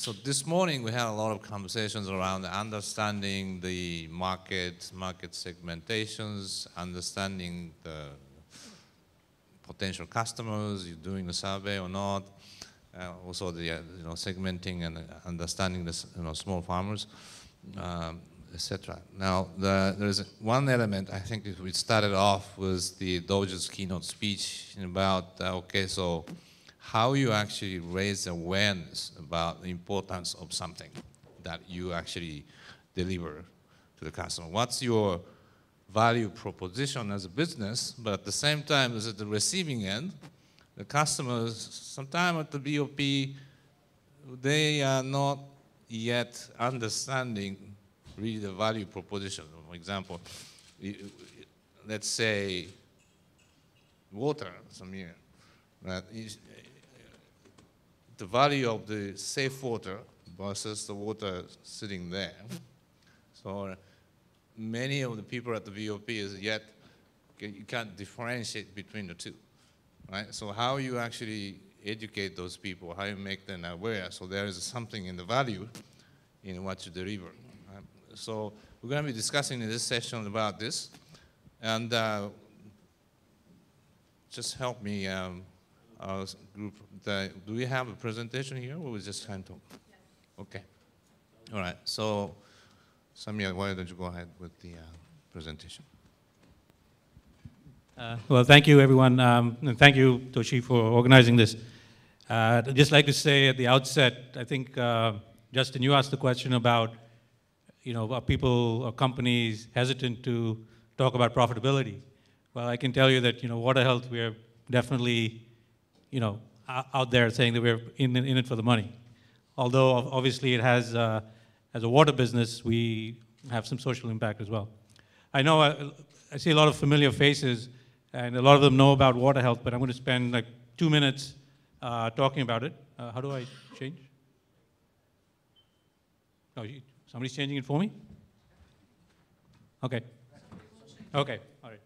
So this morning we had a lot of conversations around understanding the market segmentations, understanding the potential customers, you're doing the survey or not, also the segmenting and understanding the small farmers, etc. Now there is one element I think we started off with the Doge's keynote speech about okay, so how you actually raise awareness about the importance of something that you actually deliver to the customer. What's your value proposition as a business, but at the same time, is at the receiving end, the customers, sometimes at the BOP, they are not yet understanding really the value proposition. For example, let's say water, that is, the value of the safe water versus the water sitting there. So many of the people at the VOP is yet, you can't differentiate between the two, right? So how you actually educate those people, how you make them aware, so there is something in the value in what you deliver. Right? So we're going to be discussing in this session about this, and just help me, our group. Do we have a presentation here, or we just kind of? Yes. Okay. All right. So, Samir, why don't you go ahead with the presentation? Well, thank you, everyone, and thank you, Toshi, for organizing this. I'd just like to say at the outset, I think, Justin, you asked the question about, are people or companies hesitant to talk about profitability? Well, I can tell you that, Water Health, we're definitely, out there saying that we're in it for the money. Although, obviously, it has, as a water business, we have some social impact as well. I know I see a lot of familiar faces, and a lot of them know about Water Health, but I'm going to spend like 2 minutes talking about it. How do I change? Oh, somebody's changing it for me? Okay. Okay, all right.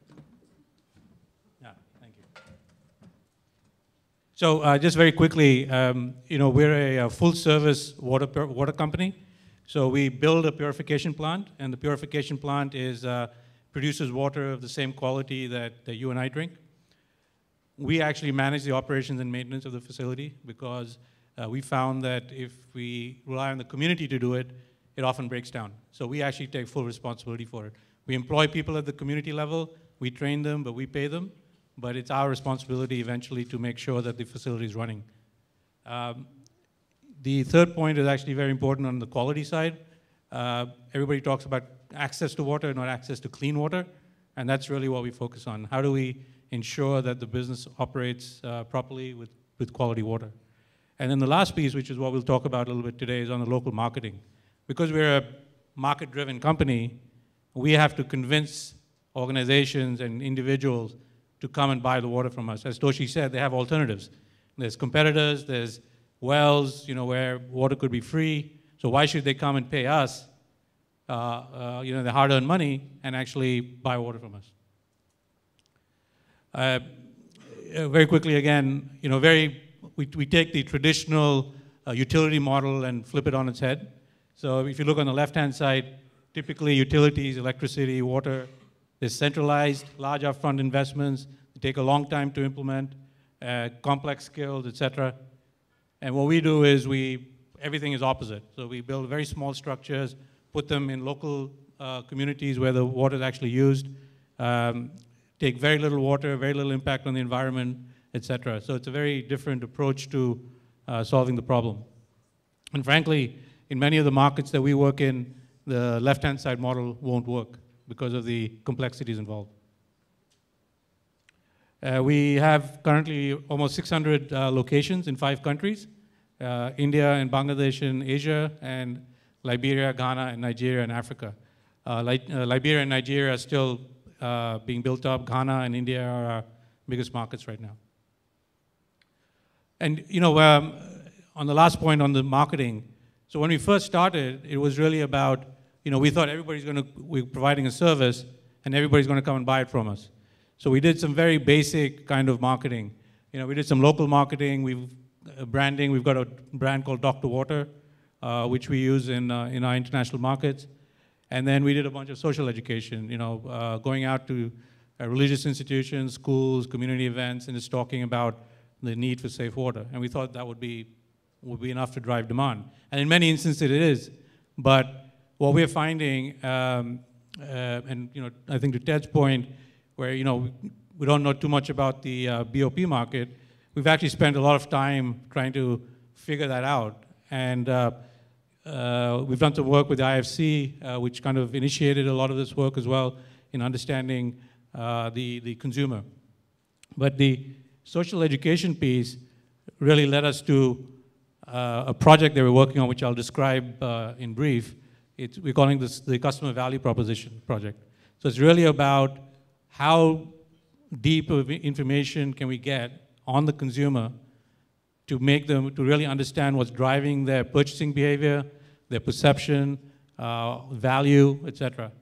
Yeah, thank you. So just very quickly, we're a full-service water company. So we build a purification plant, and the purification plant produces water of the same quality that you and I drink. We actually manage the operations and maintenance of the facility because we found that if we rely on the community to do it, it often breaks down. So we actually take full responsibility for it. We employ people at the community level, we train them, but we pay them. But it's our responsibility eventually to make sure that the facility is running. The third point is actually very important on the quality side. Everybody talks about access to water, not access to clean water, and that's really what we focus on. How do we ensure that the business operates properly with quality water? And then the last piece, which is what we'll talk about a little bit today, is on the local marketing. Because we're a market-driven company, we have to convince organizations and individuals to come and buy the water from us. As Toshi said, they have alternatives. There's competitors, there's wells, where water could be free. So why should they come and pay us, the hard-earned money, and actually buy water from us? Very quickly again, we take the traditional utility model and flip it on its head. So if you look on the left-hand side, typically utilities, electricity, water, they're centralized, large upfront investments. They take a long time to implement, complex skills, et cetera. And what we do is everything is opposite. So we build very small structures, put them in local communities where the water is actually used, take very little water, very little impact on the environment, et cetera. So it's a very different approach to solving the problem. And frankly, in many of the markets that we work in, the left-hand side model won't work because of the complexities involved. We have currently almost 600 locations in 5 countries, India and Bangladesh in Asia, and Liberia, Ghana, and Nigeria and Africa. Liberia and Nigeria are still being built up. Ghana and India are our biggest markets right now. And on the last point on the marketing, so when we first started, it was really about, we thought we're providing a service and everybody's going to come and buy it from us. So we did some very basic kind of marketing. We did some local marketing, branding. We've got a brand called Dr. Water. which we use in our international markets. And then we did a bunch of social education, going out to religious institutions, schools, community events, and just talking about the need for safe water. And we thought that would be enough to drive demand. And in many instances it is. But what we're finding, and I think to Ted's point, where we don't know too much about the BOP market, we've actually spent a lot of time trying to figure that out. And we've done some work with the IFC, which kind of initiated a lot of this work as well in understanding the consumer. But the social education piece really led us to a project that we're working on, which I'll describe in brief. We're calling this the Customer Value Proposition Project. So it's really about how deep of information can we get on the consumer to make them, to really understand what's driving their purchasing behavior, their perception, value, etc.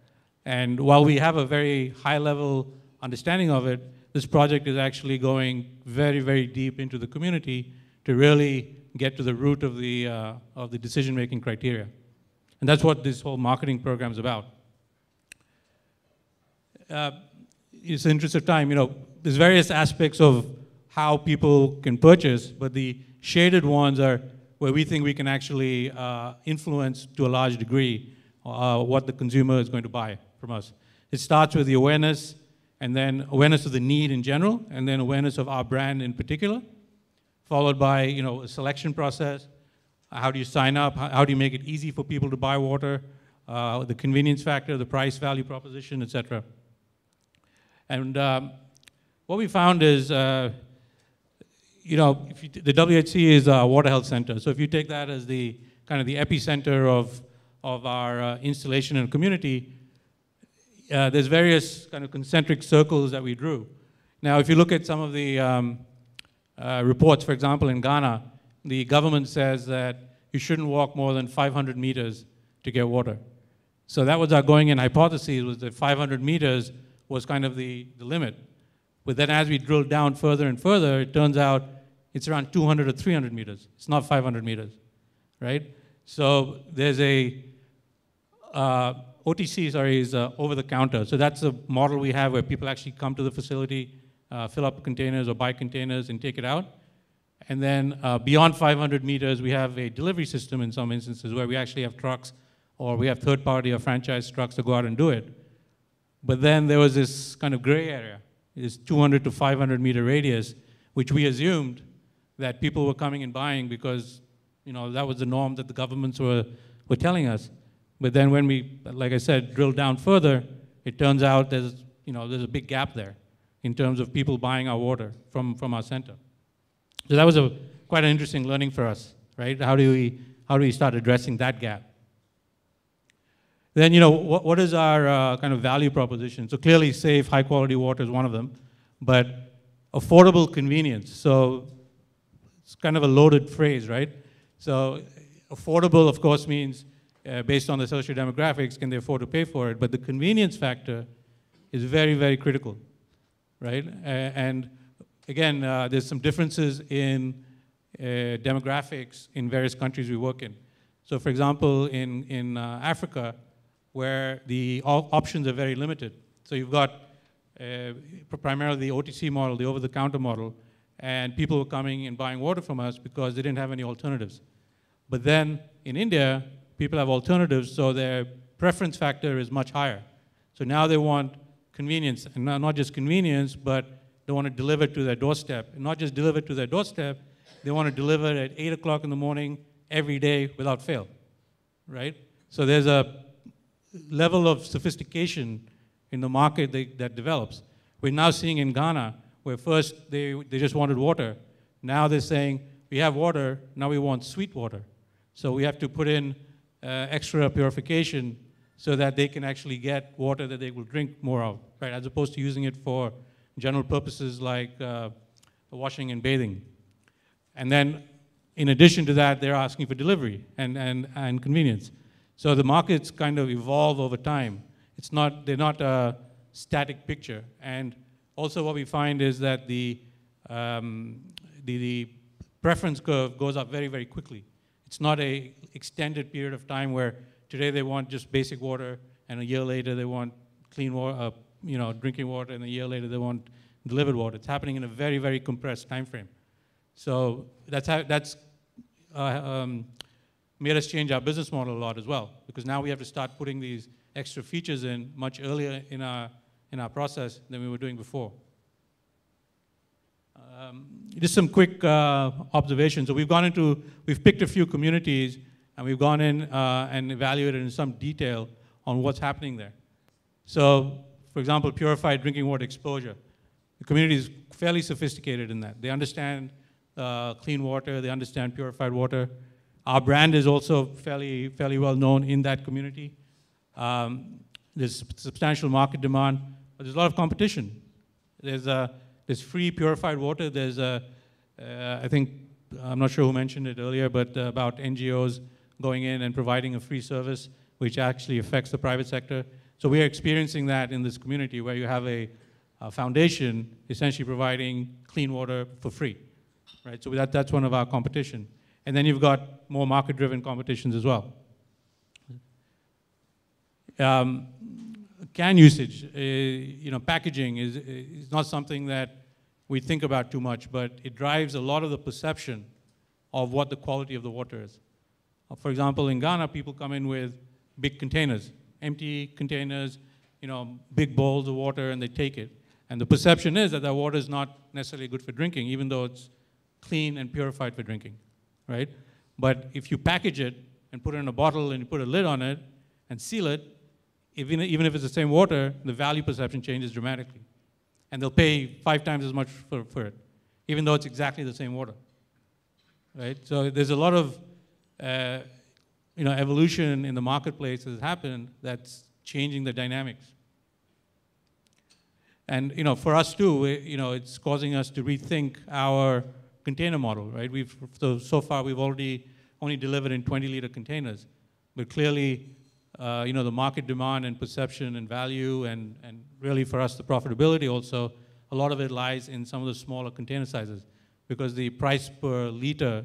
And while we have a very high-level understanding of it, this project is actually going very, very deep into the community to really get to the root of the decision-making criteria. And that's what this whole marketing program is about. It's an interest of time, there's various aspects of how people can purchase, but the shaded ones are where we think we can actually influence to a large degree what the consumer is going to buy from us. It starts with the awareness, and then awareness of the need in general, and then awareness of our brand in particular, followed by a selection process. How do you sign up? How do you make it easy for people to buy water? The convenience factor, the price value proposition, etc. And what we found is, the WHC is a water health center. So if you take that as the kind of the epicenter of our installation in the community, there's various kind of concentric circles that we drew. Now, if you look at some of the reports, for example, in Ghana, the government says that you shouldn't walk more than 500 meters to get water. So that was our going-in hypothesis, was that 500 meters was kind of the limit. But then as we drilled down further and further, it turns out it's around 200 or 300 meters. It's not 500 meters, right? So there's a, OTC, sorry, is over-the-counter. So that's a model we have where people actually come to the facility, fill up containers or buy containers and take it out. And then beyond 500 meters, we have a delivery system in some instances where we actually have trucks, or we have third-party or franchise trucks to go out and do it. But then there was this kind of gray area, this 200 to 500 meter radius, which we assumed that people were coming and buying because, that was the norm that the governments were telling us. But then when we, like I said, drilled down further, it turns out there's a big gap there in terms of people buying our water from our center. So that was quite an interesting learning for us, right? How do we start addressing that gap? Then, what is our kind of value proposition? So clearly safe, high quality water is one of them, but affordable convenience. So it's kind of a loaded phrase, right? So affordable, of course, means based on the socio-demographics, can they afford to pay for it? But the convenience factor is very, very critical, right? And again, there's some differences in demographics in various countries we work in. So for example, in Africa, where the options are very limited. So you've got primarily the OTC model, the over-the-counter model, and people were coming and buying water from us because they didn't have any alternatives. But then in India, people have alternatives, so their preference factor is much higher. So now they want convenience, and not just convenience, but they want to deliver to their doorstep. And not just deliver to their doorstep, they want to deliver at 8 o'clock in the morning every day without fail, right? So there's a level of sophistication in the market that develops. We're now seeing in Ghana, where first they just wanted water. Now they're saying, we have water, now we want sweet water. So we have to put in extra purification so that they can actually get water that they will drink more of, right? As opposed to using it for general purposes like washing and bathing. And then, in addition to that, they're asking for delivery and convenience. So the markets kind of evolve over time. They're not a static picture. And also what we find is that the preference curve goes up very, very quickly. It's not a extended period of time where today they want just basic water, and a year later they want clean water, drinking water, and a year later they want delivered water. It's happening in a very, very compressed time frame. So that's made us change our business model a lot as well, because now we have to start putting these extra features in much earlier in our process than we were doing before. Just some quick observations. So we've picked a few communities, and we've gone in and evaluated in some detail on what's happening there. So, for example, purified drinking water exposure. The community is fairly sophisticated in that. They understand clean water, they understand purified water. Our brand is also fairly well known in that community. There's substantial market demand, but there's a lot of competition. There's free purified water. There's I think, I'm not sure who mentioned it earlier, but about NGOs going in and providing a free service, which actually affects the private sector. So we are experiencing that in this community where you have a foundation essentially providing clean water for free, right? So that's one of our competition. And then you've got more market-driven competitions as well. Can usage, packaging is not something that we think about too much, but it drives a lot of the perception of what the quality of the water is. For example, in Ghana, people come in with big containers, empty containers, big bowls of water, and they take it. And the perception is that that water is not necessarily good for drinking, even though it's clean and purified for drinking, right? But if you package it and put it in a bottle and you put a lid on it and seal it, even if it's the same water, the value perception changes dramatically. And they'll pay 5 times as much for it, even though it's exactly the same water, right? So there's a lot of evolution in the marketplace that has happened that's changing the dynamics. And for us too, it's causing us to rethink our container model, right? So far we've already only delivered in 20-liter containers, but clearly, the market demand and perception and value and really for us the profitability also, a lot of it lies in some of the smaller container sizes because the price per liter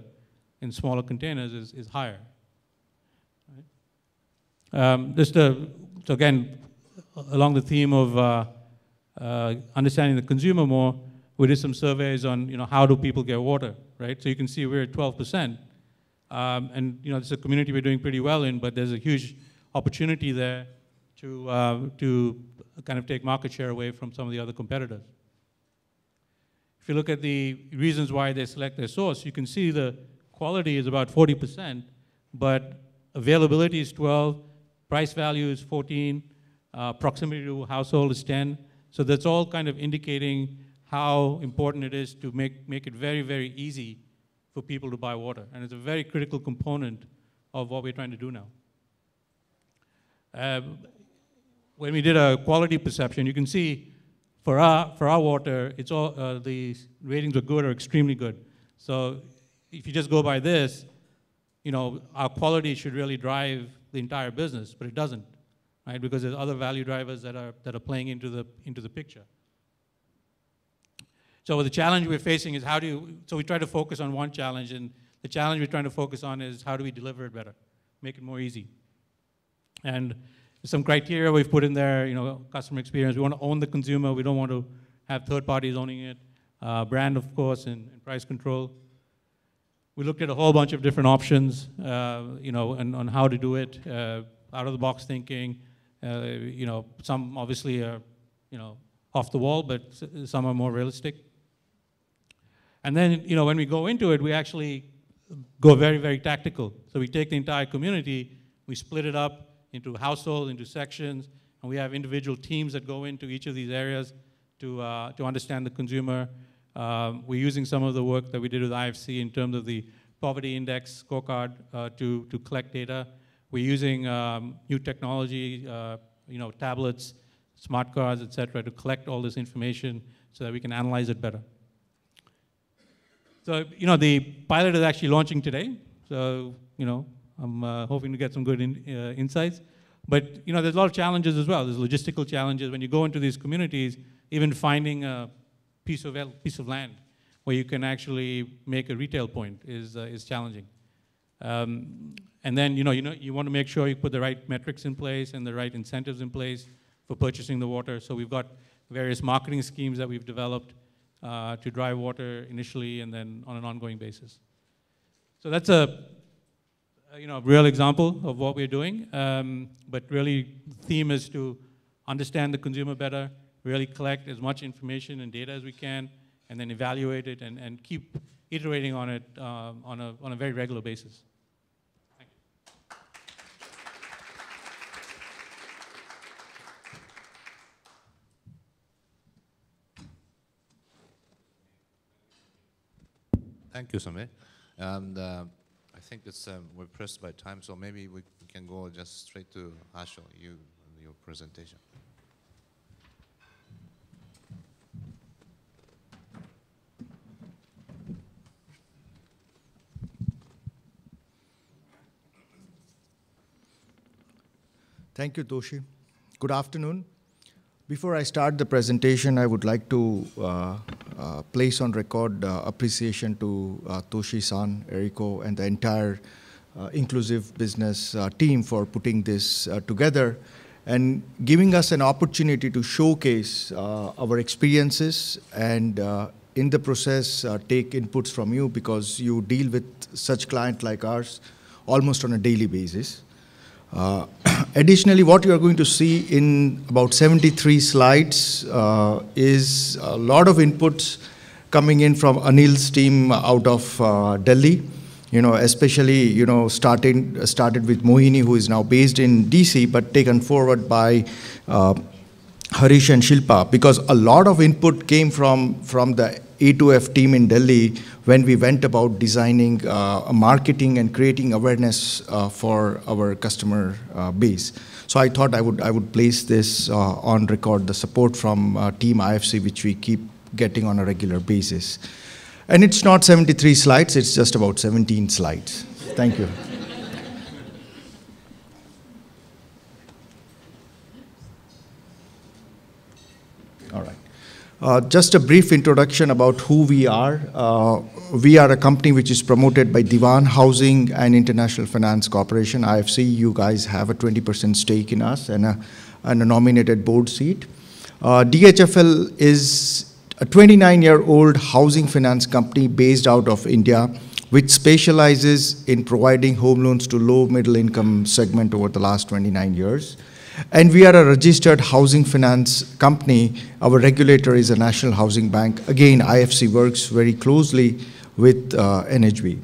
in smaller containers is higher. Right? So again, along the theme of understanding the consumer more, we did some surveys on how do people get water, right? So you can see we're at 12%, and it's a community we're doing pretty well in, but there's a huge opportunity there to kind of take market share away from some of the other competitors. If you look at the reasons why they select their source, you can see the quality is about 40%, but availability is 12, price value is 14, proximity to household is 10. So that's all kind of indicating how important it is to make it very, very easy for people to buy water. And it's a very critical component of what we're trying to do now. When we did a quality perception, you can see for our water, it's all the ratings are good or extremely good. So if you just go by this, our quality should really drive the entire business, but it doesn't, right? Because there's other value drivers that are playing into the picture. So the challenge we're facing is so we try to focus on one challenge, and the challenge we're trying to focus on is how do we deliver it better, make it more easy. And some criteria we've put in there, customer experience. We want to own the consumer. We don't want to have third parties owning it. Brand, of course, and price control. We looked at a whole bunch of different options, on how to do it, out of the box thinking. Some obviously are, off the wall, but some are more realistic. And then, when we go into it, we actually go very, very tactical. So we take the entire community, we split it up into households, into sections, and we have individual teams that go into each of these areas to understand the consumer. We're using some of the work that we did with IFC in terms of the poverty index scorecard to collect data. We're using new technology, tablets, smart cards, et cetera, to collect all this information so that we can analyze it better. So, the pilot is actually launching today. So, I'm hoping to get some good insights. But, there's a lot of challenges as well. There's logistical challenges. When you go into these communities, even finding a piece of land where you can actually make a retail point is challenging. And then you want to make sure you put the right metrics in place and the right incentives in place for purchasing the water. So we've got various marketing schemes that we've developed to drive water initially and then on an ongoing basis. So that's a real example of what we're doing. But really, the theme is to understand the consumer better, really collect as much information and data as we can, and then evaluate it and keep iterating on it on a very regular basis. Thank you. Thank you, Samir. And I think it's we're pressed by time, so maybe we can go just straight to Ashok, your presentation. Thank you, Toshi. Good afternoon. Before I start the presentation, I would like to place on record appreciation to Toshi-san, Eriko, and the entire inclusive business team for putting this together and giving us an opportunity to showcase our experiences and in the process take inputs from you, because you deal with such clients like ours almost on a daily basis. Additionally, what you are going to see in about 73 slides is a lot of inputs coming in from Anil's team out of Delhi. Especially, started with Mohini, who is now based in DC, but taken forward by Harish and Shilpa, because a lot of input came from the A2F team in Delhi when we went about designing marketing and creating awareness for our customer base. So I thought I would place this on record, the support from Team IFC, which we keep getting on a regular basis. And it's not 73 slides, it's just about 17 slides. Thank you. All right. Just a brief introduction about who we are. We are a company which is promoted by Diwan Housing and International Finance Corporation, IFC. You guys have a 20% stake in us and a nominated board seat. DHFL is a 29-year-old housing finance company based out of India, which specializes in providing home loans to low middle income segment over the last 29 years. And we are a registered housing finance company. Our regulator is a National Housing Bank. Again, IFC works very closely with NHB.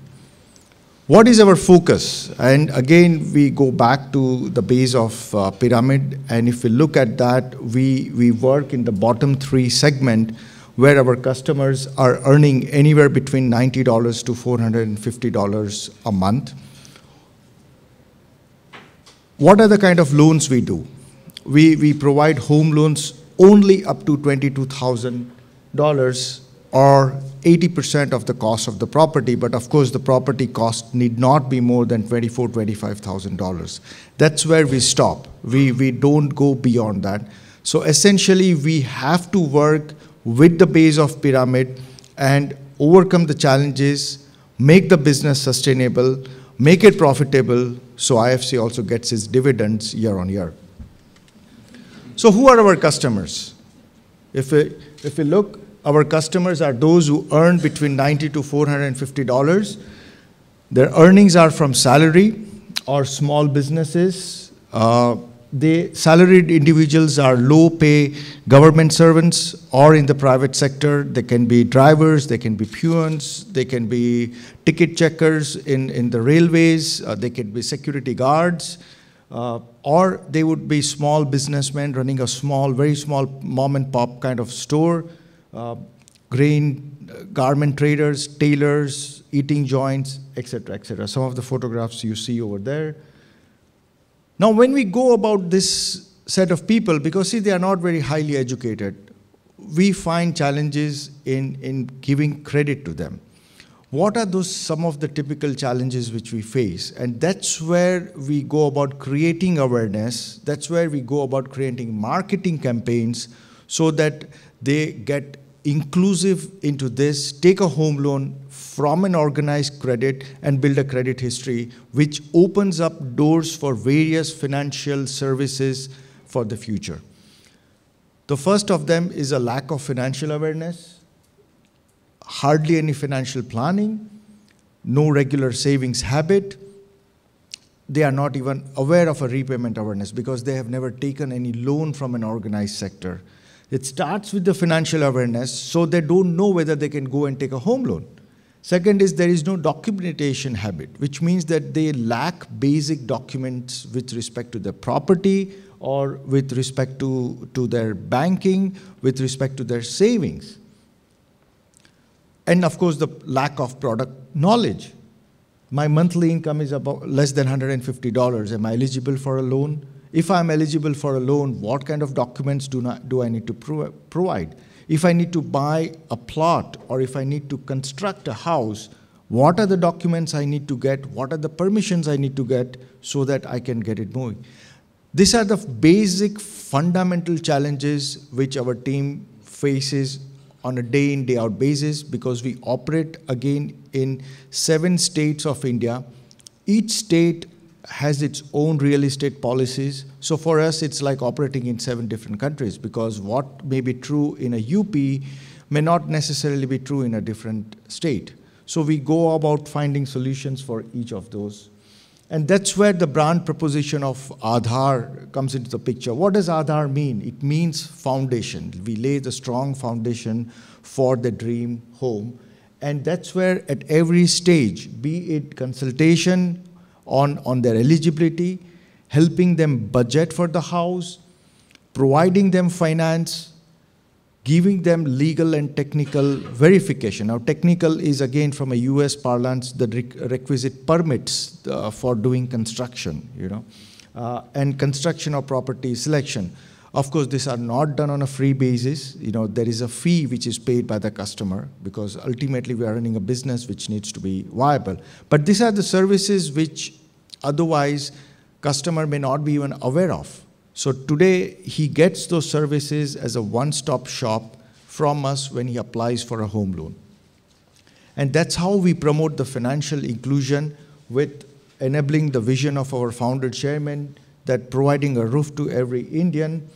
What is our focus? And again, we go back to the base of pyramid. And if we look at that, we work in the bottom three segment, where our customers are earning anywhere between $90 to $450 a month. What are the kind of loans we do? We provide home loans only up to $22,000 or 80% of the cost of the property, but of course the property cost need not be more than $24,000, $25,000. That's where we stop. We don't go beyond that. So essentially we have to work with the base of pyramid and overcome the challenges, make the business sustainable, make it profitable, so IFC also gets its dividends year on year. So who are our customers? If we look, our customers are those who earn between $90 to $450. Their earnings are from salary or small businesses. The salaried individuals are low-pay government servants or in the private sector. They can be drivers, they can be peons, they can be ticket checkers in the railways, they can be security guards, or they would be small businessmen running a very small mom-and-pop kind of store, grain, garment traders, tailors, eating joints, etc., etc. Some of the photographs you see over there. Now, when we go about this set of people, because see, they are not very highly educated, we find challenges in giving credit to them. What are some of the typical challenges which we face? And that's where we go about creating awareness. That's where we go about creating marketing campaigns so that they get inclusive into this, take a home loan from an organized credit and build a credit history, which opens up doors for various financial services for the future. The first of them is a lack of financial awareness, hardly any financial planning, no regular savings habit. They are not even aware of a repayment awareness because they have never taken any loan from an organized sector. It starts with the financial awareness, so they don't know whether they can go and take a home loan. Second is there is no documentation habit, which means that they lack basic documents with respect to their property or with respect to their banking, with respect to their savings. And of course, the lack of product knowledge. My monthly income is about less than $150. Am I eligible for a loan? If I'm eligible for a loan, what kind of documents do I need to provide? If I need to buy a plot or if I need to construct a house, what are the documents I need to get? What are the permissions I need to get so that I can get it moving? These are the basic fundamental challenges which our team faces on a day in, day out basis because we operate again in 7 states of India. Each state has its own real estate policies. So for us, it's like operating in 7 different countries because what may be true in a UP may not necessarily be true in a different state. So we go about finding solutions for each of those. And that's where the brand proposition of Aadhar comes into the picture. What does Aadhar mean? It means foundation. We lay the strong foundation for the dream home. And that's where at every stage, be it consultation on their eligibility, helping them budget for the house, providing them finance, giving them legal and technical verification. Now, technical is again from a US parlance, the requisite permits for doing construction, and construction of property selection. Of course, these are not done on a free basis. There is a fee which is paid by the customer because ultimately we are running a business which needs to be viable. But these are the services which otherwise customer may not be even aware of. So today he gets those services as a one-stop shop from us when he applies for a home loan. And that's how we promote the financial inclusion with enabling the vision of our founder chairman, that providing a roof to every Indian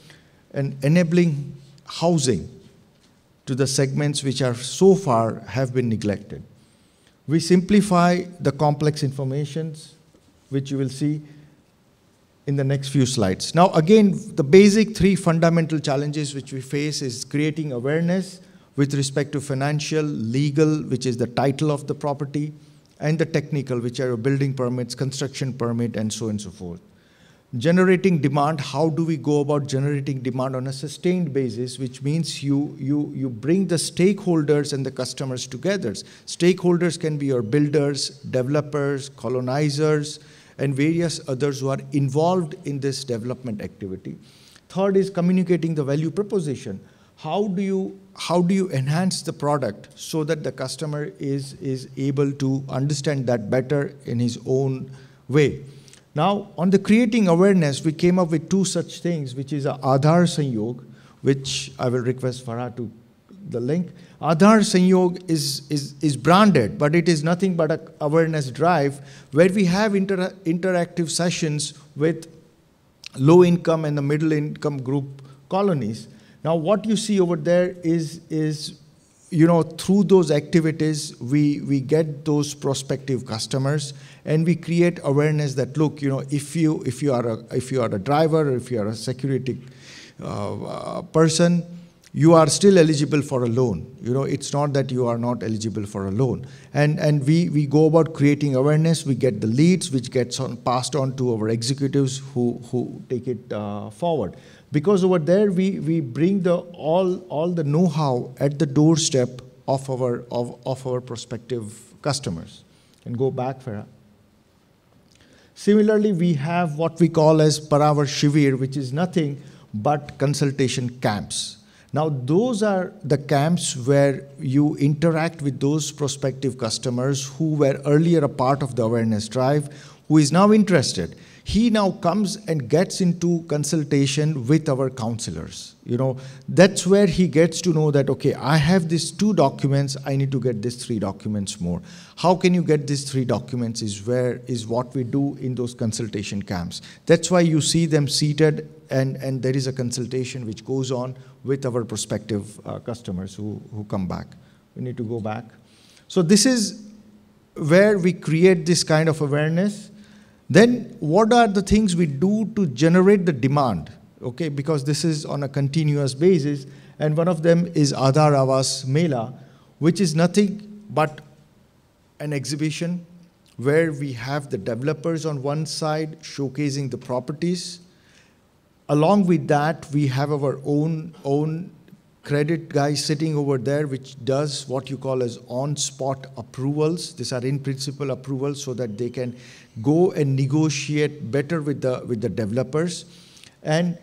and enabling housing to the segments which are so far have been neglected. We simplify the complex informations, which you will see in the next few slides. Now, again, the basic 3 fundamental challenges which we face is creating awareness with respect to financial, legal, which is the title of the property, and the technical, which are building permits, construction permit, and so on and so forth. Generating demand, how do we go about generating demand on a sustained basis, which means you bring the stakeholders and the customers together. Stakeholders can be your builders, developers, colonizers, and various others who are involved in this development activity. Third is communicating the value proposition. How do you enhance the product so that the customer is able to understand that better in his own way? Now, on the creating awareness, we came up with 2 such things, which is Aadhar Sanyog, which I will request Farah to the link. Aadhar Sanyog is branded, but it is nothing but an awareness drive where we have interactive sessions with low income and the middle income group colonies. Now, what you see over there is through those activities, we get those prospective customers and we create awareness that, look, if you are a driver, or if you are a security person, you are still eligible for a loan. It's not that you are not eligible for a loan. And we go about creating awareness. We get the leads, which gets passed on to our executives who take it forward. Because over there, we bring all the know-how at the doorstep of our prospective customers. And go back, Farah. Similarly, we have what we call as Paravar Shivir, which is nothing but consultation camps. Now, those are the camps where you interact with those prospective customers who were earlier a part of the awareness drive, who is now interested. he now comes and gets into consultation with our counselors. That's where he gets to know that, okay, I have these 2 documents, I need to get these 3 documents more. How can you get these 3 documents is what we do in those consultation camps. That's why you see them seated, and there is a consultation which goes on with our prospective customers who come back. We need to go back. So this is where we create this kind of awareness. Then what are the things we do to generate the demand? Okay, because this is on a continuous basis, and one of them is Aadhaar Awas Mela, which is nothing but an exhibition where we have the developers on one side showcasing the properties. Along with that, we have our own credit guy sitting over there, which does what you call as on-spot approvals. These are in-principle approvals so that they can go and negotiate better with the developers. And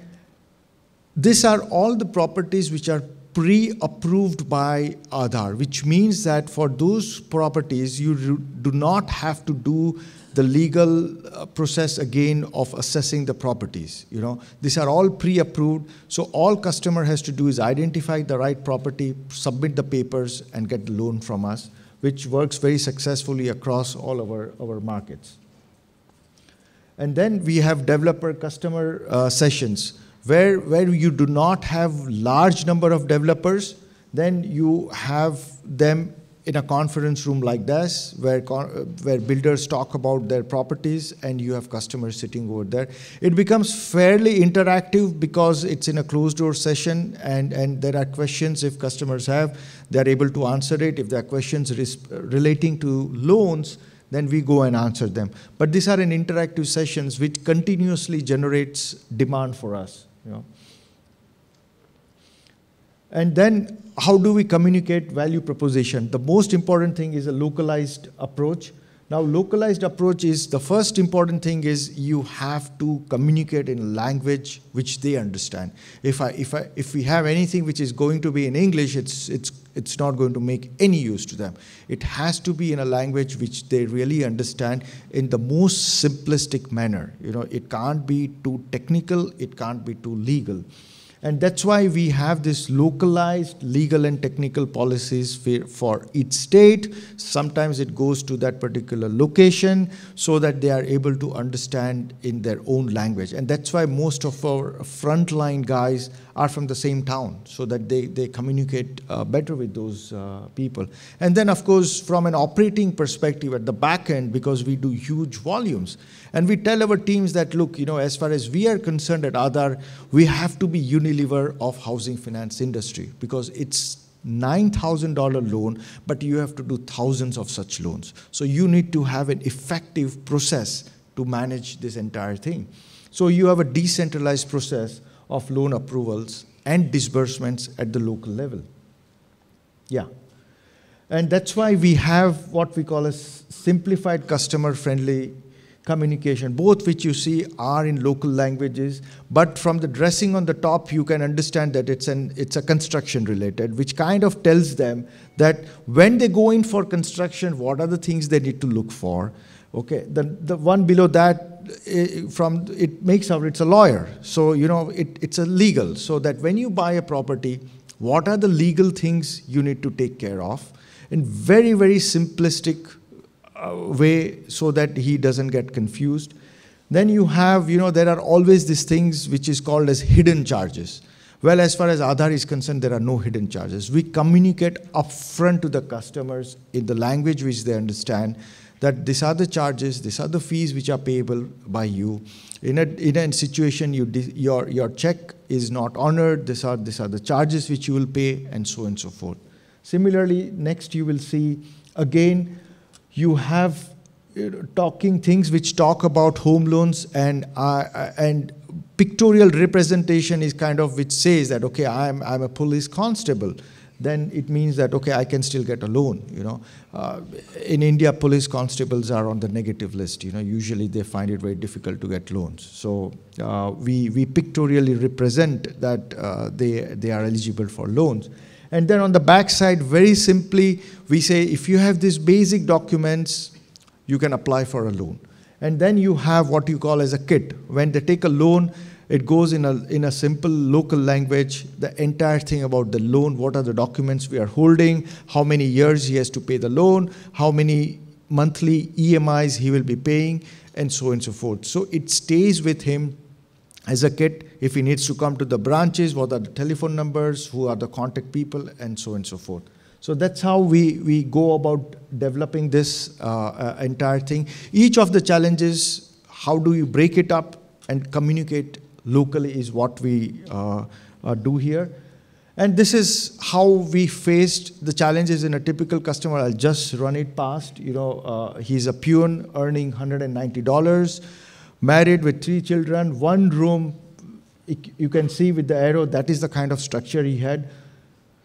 these are all the properties which are pre-approved by Aadhaar, which means that for those properties, you do not have to do the legal process again of assessing the properties. These are all pre-approved. So all customer has to do is identify the right property, submit the papers, and get the loan from us, which works very successfully across all our markets. And then we have developer-customer sessions, where you do not have large number of developers. Then you have them in a conference room like this, where builders talk about their properties, and you have customers sitting over there. It becomes fairly interactive because it's in a closed-door session, and there are questions if customers have, they're able to answer it. If there are questions relating to loans, then we go and answer them. But these are in interactive sessions which continuously generates demand for us. And then how do we communicate value proposition? The most important thing is a localized approach. Now, localized approach is the first important thing is you have to communicate in a language which they understand. If we have anything which is going to be in English, it's not going to make any use to them. It has to be in a language which they really understand in the most simplistic manner. It can't be too technical, it can't be too legal. And that's why we have this localized legal and technical policies for each state. Sometimes it goes to that particular location so that they are able to understand in their own language. And that's why most of our frontline guys are from the same town, so that they communicate better with those people. And then, of course, from an operating perspective at the back end, because we do huge volumes, and we tell our teams that, look, as far as we are concerned at Aadhaar, we have to be Unilever of housing finance industry, because it's $9,000 loan, but you have to do thousands of such loans. So you need to have an effective process to manage this entire thing. So you have a decentralized process of loan approvals and disbursements at the local level. Yeah. And that's why we have what we call a simplified customer-friendly communication, both which you see are in local languages, but from the dressing on the top, you can understand that it's a construction related, which kind of tells them that when they go in for construction, what are the things they need to look for. Okay, the one below that, it's a lawyer. So, it's a legal, so that when you buy a property, what are the legal things you need to take care of in very, very simplistic way, so that he doesn't get confused. Then you have, there are always these things which is called as hidden charges. Well, as far as Aadhaar is concerned, there are no hidden charges. We communicate upfront to the customers in the language which they understand, that these are the charges, these are the fees which are payable by you. In a situation your check is not honored, these are the charges which you will pay, and so on and so forth. Similarly, next you will see, again, you have talking things which talk about home loans, and pictorial representation is kind of which says that, okay, I'm a police constable. Then it means that, okay, I can still get a loan. In India, police constables are on the negative list. Usually they find it very difficult to get loans. So we pictorially represent that they are eligible for loans. And then on the back side, very simply, we say, if you have these basic documents, you can apply for a loan. And then you have what you call as a kit. When they take a loan, it goes in a simple local language, the entire thing about the loan, what are the documents we are holding, how many years he has to pay the loan, how many monthly EMIs he will be paying, and so on and so forth. So it stays with him as a kit. If he needs to come to the branches, what are the telephone numbers, who are the contact people, and so on and so forth. So that's how we go about developing this entire thing. Each of the challenges, how do you break it up and communicate locally is what we do here. And this is how we faced the challenges in a typical customer. I'll just run it past. He's a peon earning $190, married with 3 children, 1 room. You can see with the arrow, that is the kind of structure he had.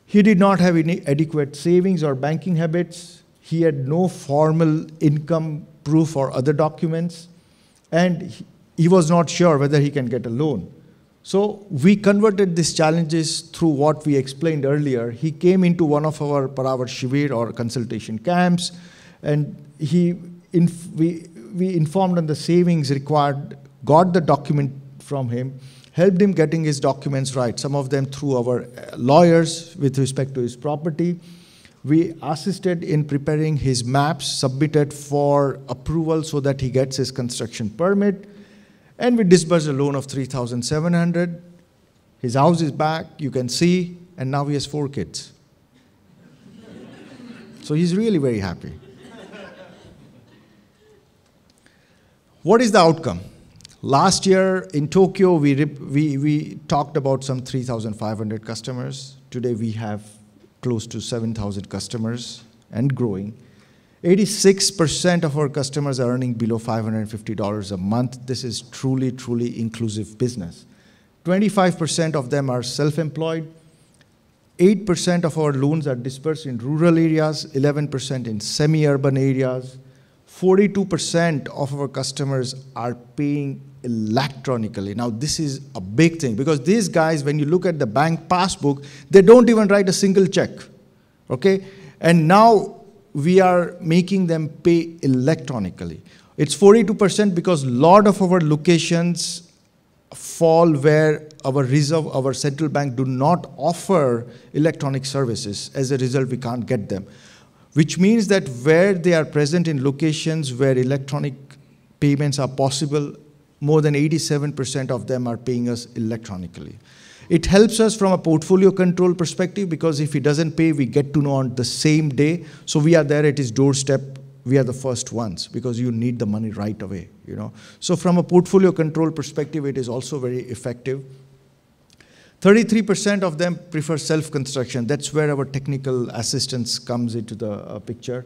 He did not have any adequate savings or banking habits. He had no formal income proof or other documents. And he was not sure whether he can get a loan. So we converted these challenges through what we explained earlier. He came into one of our Parawar Shivir or consultation camps, and we informed on the savings required, got the document from him, helped him getting his documents right, some of them through our lawyers with respect to his property. We assisted in preparing his maps, submitted for approval so that he gets his construction permit. And we disbursed a loan of $3,700. His house is back, you can see, and now he has 4 kids. So he's really very happy. What is the outcome? Last year in Tokyo, we talked about some 3,500 customers. Today we have close to 7,000 customers and growing. 86% of our customers are earning below $550 a month. This is truly, truly inclusive business. 25% of them are self-employed. 8% of our loans are dispersed in rural areas, 11% in semi-urban areas. 42% of our customers are paying electronically. Now, this is a big thing because these guys, when you look at the bank passbook, they don't even write a single check, okay? And now we are making them pay electronically. It's 42% because a lot of our locations fall where our central bank do not offer electronic services. As a result, we can't get them. Which means that where they are present in locations where electronic payments are possible, more than 87% of them are paying us electronically. It helps us from a portfolio control perspective because if he doesn't pay, we get to know on the same day. So we are there at his doorstep. We are the first ones because you need the money right away. So from a portfolio control perspective, it is also very effective. 33% of them prefer self-construction. That's where our technical assistance comes into the picture.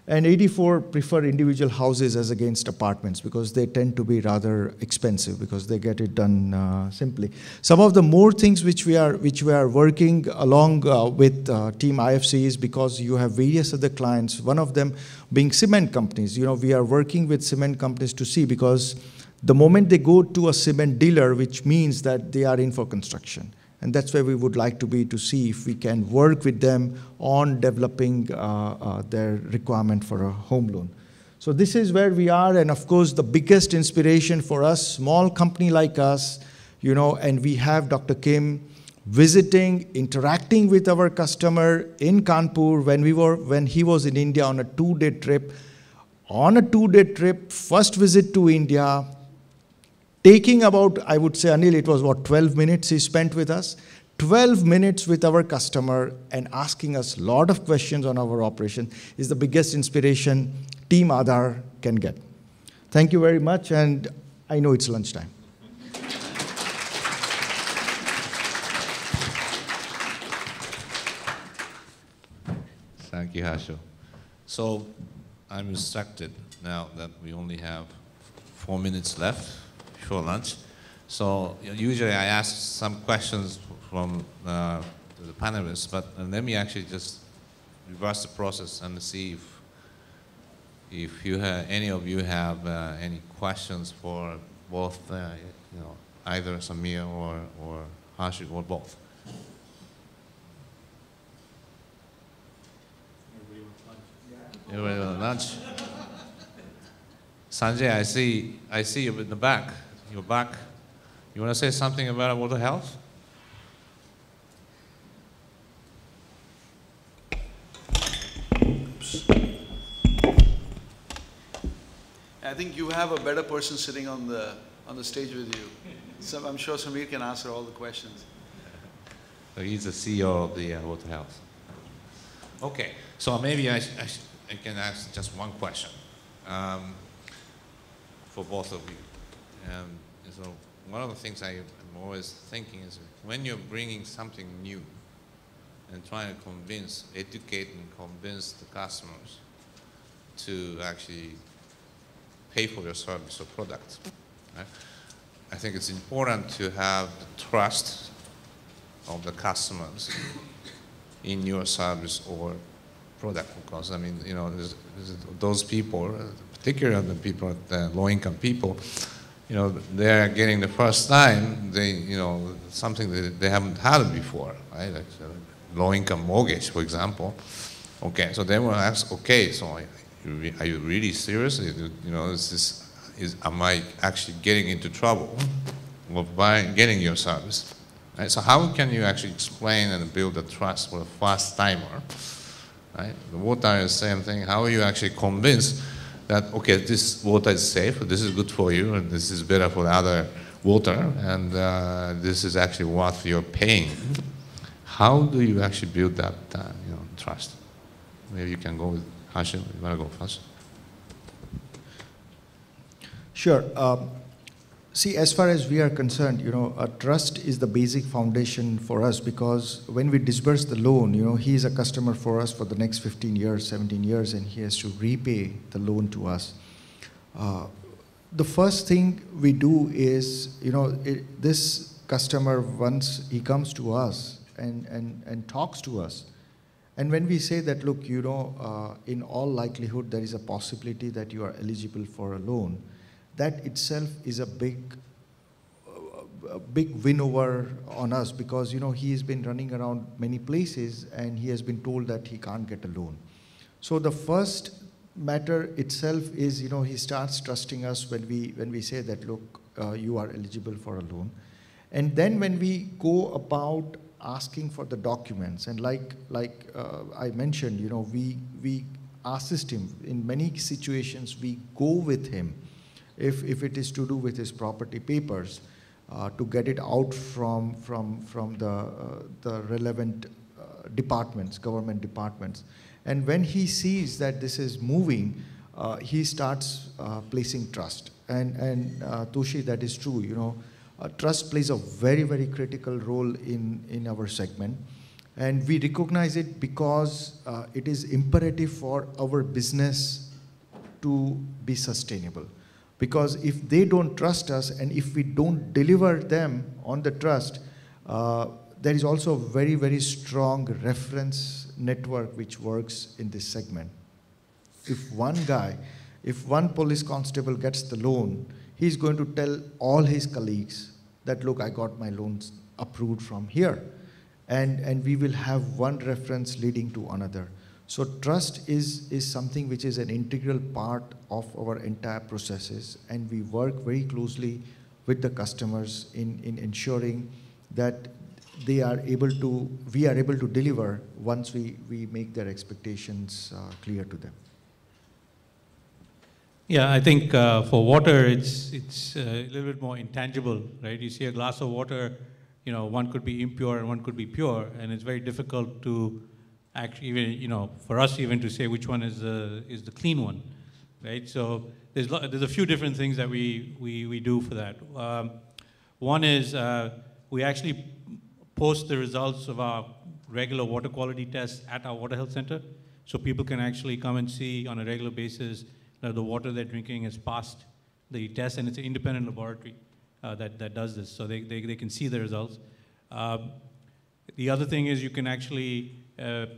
And 84 prefer individual houses as against apartments because they tend to be rather expensive because they get it done simply. Some of the more things which we are working along with Team IFC is because you have various other clients, one of them being cement companies. We are working with cement companies to see because the moment they go to a cement dealer, which means that they are in for construction. And that's where we would like to be to see if we can work with them on developing their requirement for a home loan. So this is where we are. And of course, the biggest inspiration for us, small company like us, and we have Dr. Kim visiting, interacting with our customer in Kanpur when he was in India on a 2-day trip. On a 2-day trip, first visit to India, taking about, I would say, Anil, it was 12 minutes he spent with us. 12 minutes with our customer and asking us a lot of questions on our operation is the biggest inspiration Team Aadhar can get. Thank you very much, and I know it's lunchtime. Thank you, Harsha. So I'm instructed now that we only have 4 minutes left before lunch. So usually I ask some questions from the panelists, but let me actually just reverse the process and see if any of you have any questions for both, either Samir or Harsha or both. Everybody want lunch? Sanjay, I see you in the back. You're back. You want to say something about water health? I think you have a better person sitting on the stage with you. So I'm sure Samir can answer all the questions. So he's the CEO of the Water Health. Okay, so maybe I can ask just one question for both of you. So one of the things I'm always thinking is when you're bringing something new and trying to educate and convince the customers to actually pay for your service or product, right? I think it's important to have the trust of the customers in your service or product, because I mean, you know, those people, particularly the people, the low-income people, you know, they're getting the first time, you know, something that they haven't had before, right? Like low-income mortgage, for example. Okay, so they will ask, okay, so are you really serious? You know, am I actually getting into trouble by getting your service? Right? So how can you actually explain and build the trust for a first timer? Right? The water is the same thing. How are you actually convinced that, okay, this water is safe, this is good for you, and this is better for the other water, and this is actually worth your paying? How do you actually build that you know, trust? Maybe you can go with Hashim. You want to go first? Sure. See, as far as we are concerned, you know, trust is the basic foundation for us, because when we disburse the loan, you know, he is a customer for us for the next 15 years, 17 years, and he has to repay the loan to us. The first thing we do is, you know, this customer, once he comes to us and talks to us, and when we say that, look, you know, in all likelihood, there is a possibility that you are eligible for a loan, that itself is a big win over on us, because, you know, he has been running around many places and he has been told that he can't get a loan. So the first matter itself is, you know, he starts trusting us when we say that, look, you are eligible for a loan. And then when we go about asking for the documents, and like I mentioned, you know, we assist him in many situations. We go with him if it is to do with his property papers, to get it out from the relevant departments, government departments. And when he sees that this is moving, he starts placing trust. And Toshi, that is true. You know, trust plays a very, very critical role in our segment. And we recognize it because it is imperative for our business to be sustainable. Because if they don't trust us and if we don't deliver them on the trust, there is also a very, very strong reference network which works in this segment. If one police constable gets the loan, he's going to tell all his colleagues that, look, I got my loans approved from here. And we will have one reference leading to another. So trust is something which is an integral part of our entire processes, and we work very closely with the customers in ensuring that we are able to deliver once we make their expectations clear to them. Yeah, I think for water, it's a little bit more intangible, right? You see a glass of water, you know, one could be impure and one could be pure, and it's very difficult to actually, even, you know, for us even to say which one is the clean one, right? So there's a few different things that we do for that. One is we actually post the results of our regular water quality tests at our water health center, so people can actually come and see on a regular basis that the water they're drinking has passed the test, and it's an independent laboratory that does this, so they can see the results. The other thing is you can actually,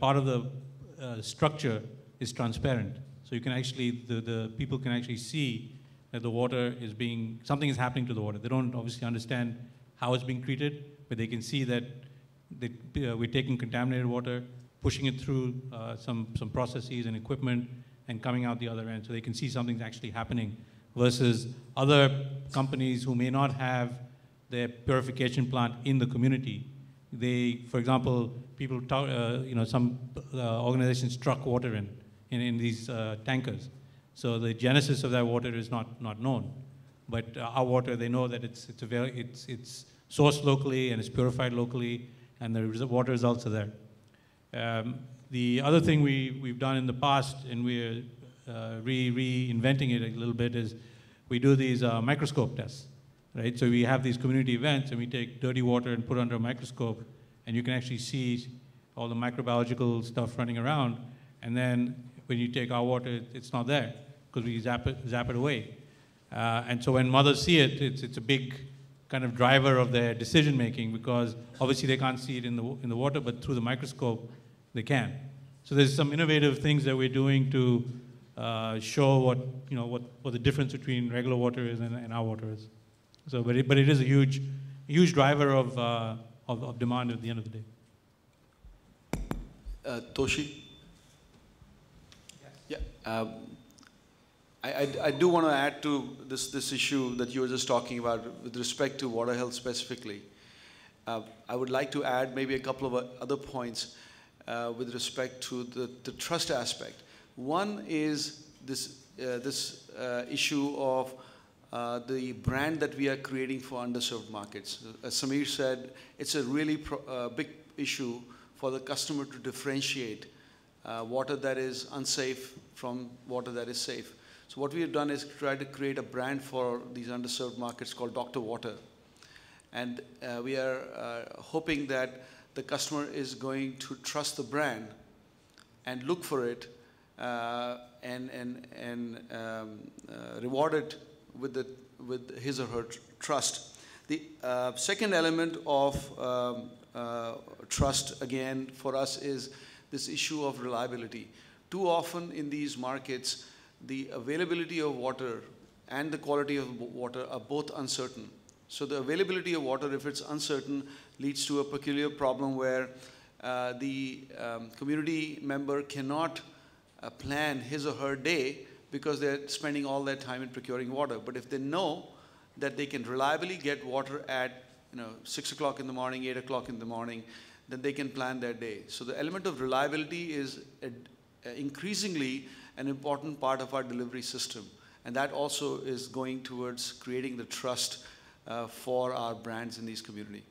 part of the structure is transparent. So you can actually, the people can actually see that the water is something is happening to the water. They don't obviously understand how it's being treated, but they can see that we're taking contaminated water, pushing it through some processes and equipment, and coming out the other end. So they can see something's actually happening versus other companies who may not have their purification plant in the community. They, for example, people, some organizations truck water in these tankers. So the genesis of that water is not known. But our water, they know that it's sourced locally and it's purified locally, and the water results are there. The other thing we've done in the past, and we're reinventing it a little bit, is we do these microscope tests, right? So we have these community events, and we take dirty water and put it under a microscope, and you can actually see all the microbiological stuff running around. And then when you take our water, it's not there because we zap it away. And so when mothers see it, it's a big kind of driver of their decision making, because obviously they can't see it in the water, but through the microscope they can. So there's some innovative things that we're doing to show what the difference between regular water is and our water is. So, but it is a huge driver of demand at the end of the day. Toshi? Yes. Yeah. I do want to add to this issue that you were just talking about with respect to water health specifically. I would like to add maybe a couple of other points with respect to the trust aspect. One is this issue of the brand that we are creating for underserved markets. As Samir said, it's a really big issue for the customer to differentiate water that is unsafe from water that is safe. So what we have done is try to create a brand for these underserved markets called Dr. Water. And we are hoping that the customer is going to trust the brand and look for it and reward it with his or her trust. The second element of trust, again, for us is this issue of reliability. Too often in these markets, the availability of water and the quality of water are both uncertain. So the availability of water, if it's uncertain, leads to a peculiar problem where the community member cannot plan his or her day because they're spending all their time in procuring water. But if they know that they can reliably get water at 6 o'clock in the morning, 8 o'clock in the morning, then they can plan their day. So the element of reliability is increasingly an important part of our delivery system. And that also is going towards creating the trust for our brands in these communities.